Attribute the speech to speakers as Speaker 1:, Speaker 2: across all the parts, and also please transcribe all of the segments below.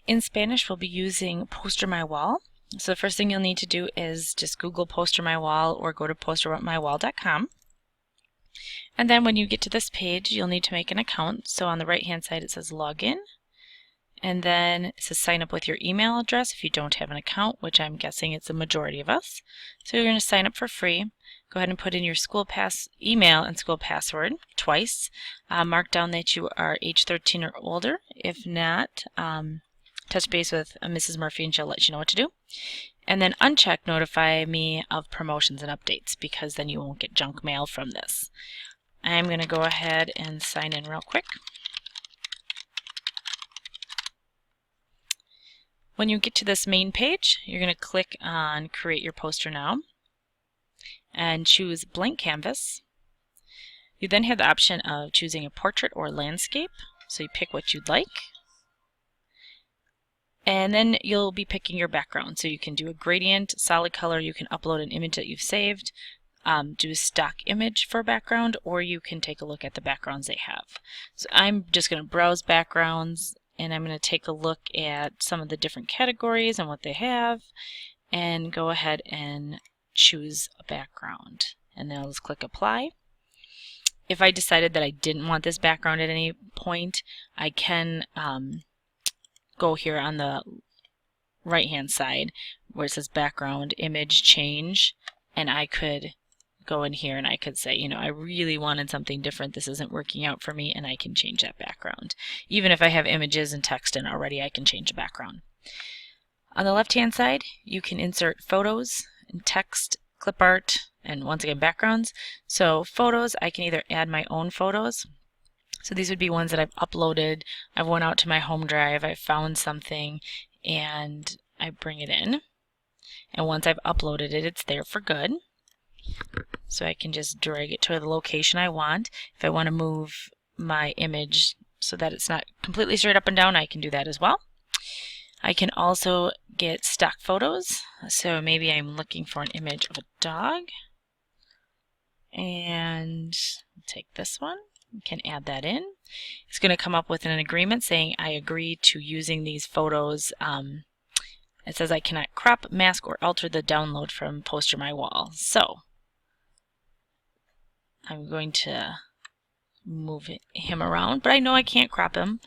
Speaker 1: In Spanish, we'll be using Poster My Wall. So the first thing you'll need to do is just Google Poster My Wall or go to postermywall.com. And then when you get to this page, you'll need to make an account. So on the right-hand side, it says Login. And then it says sign up with your email address if you don't have an account, which I'm guessing it's the majority of us. So you're going to sign up for free. Go ahead and put in your school pass email and school password twice. Mark down that you are age 13 or older. If not, touch base with Mrs. Murphy and she'll let you know what to do. And then uncheck notify me of promotions and updates, because then you won't get junk mail from this. I'm going to go ahead and sign in real quick. When you get to this main page, you're going to click on Create Your Poster Now and choose Blank Canvas. You then have the option of choosing a portrait or landscape, so you pick what you'd like. And then you'll be picking your background, so you can do a gradient, solid color, you can upload an image that you've saved, do a stock image for background, or you can take a look at the backgrounds they have. So I'm just going to browse backgrounds, and I'm going to take a look at some of the different categories and what they have, and go ahead and choose a background. And then I'll just click Apply. If I decided that I didn't want this background at any point, I can go here on the right-hand side where it says Background, Image, Change, and I could go in here and I could say, you know, I really wanted something different, this isn't working out for me, and I can change that background. Even if I have images and text in already, I can change the background. On the left-hand side, you can insert photos and text, clip art, and once again backgrounds. So photos, I can either add my own photos. So these would be ones that I've uploaded, I've went out to my home drive, I found something, and I bring it in. And once I've uploaded it, it's there for good. So I can just drag it to the location I want. If I want to move my image so that it's not completely straight up and down, I can do that as well. I can also get stock photos. So maybe I'm looking for an image of a dog. And take this one. You can add that in. It's going to come up with an agreement saying I agree to using these photos. It says I cannot crop, mask, or alter the download from Poster My Wall. So I'm going to move him around, but I know I can't crop him.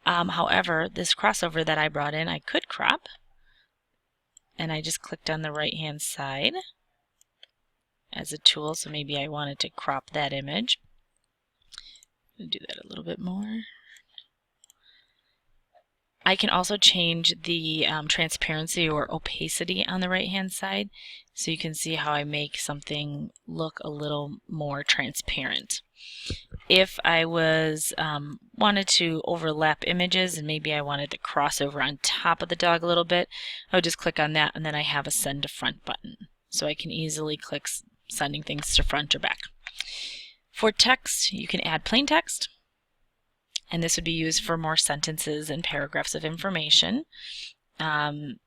Speaker 1: However, this crossover that I brought in, I could crop. And I just clicked on the right-hand side as a tool, so maybe I wanted to crop that image. I'll do that a little bit more. I can also change the transparency or opacity on the right-hand side, so you can see how I make something look a little more transparent. If I was wanted to overlap images and maybe I wanted to cross over on top of the dog a little bit, I would just click on that, and then I have a send to front button. So I can easily click sending things to front or back. For text, you can add plain text, and this would be used for more sentences and paragraphs of information. If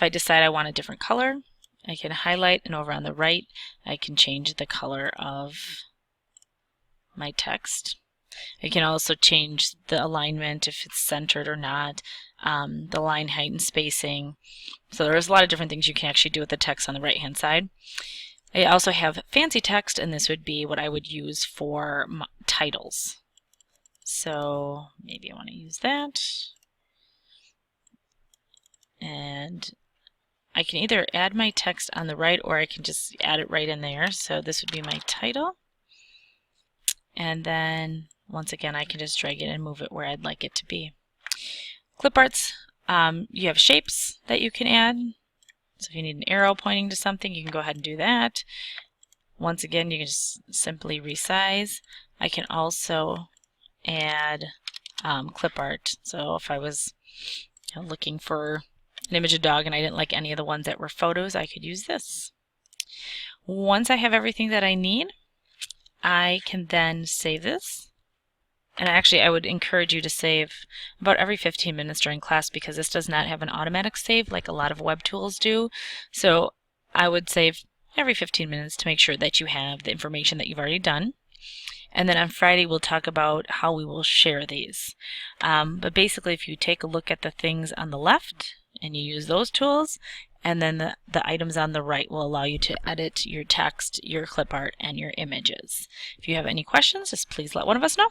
Speaker 1: I decide I want a different color, I can highlight, and over on the right I can change the color of my text. I can also change the alignment, if it's centered or not, the line height and spacing. So there's a lot of different things you can actually do with the text on the right-hand side. I also have fancy text, and this would be what I would use for titles. So maybe I want to use that. And I can either add my text on the right, or I can just add it right in there. So this would be my title. And then once again, I can just drag it and move it where I'd like it to be. Clip arts, you have shapes that you can add. So if you need an arrow pointing to something, you can go ahead and do that. Once again, you can just simply resize. I can also add clip art. So if I was looking for an image of a dog and I didn't like any of the ones that were photos, I could use this. Once I have everything that I need, I can then save this. And actually, I would encourage you to save about every 15 minutes during class, because this does not have an automatic save like a lot of web tools do. So I would save every 15 minutes to make sure that you have the information that you've already done. And then on Friday, we'll talk about how we will share these. But basically, if you take a look at the things on the left and you use those tools, and then the items on the right will allow you to edit your text, your clip art, and your images. If you have any questions, just please let one of us know.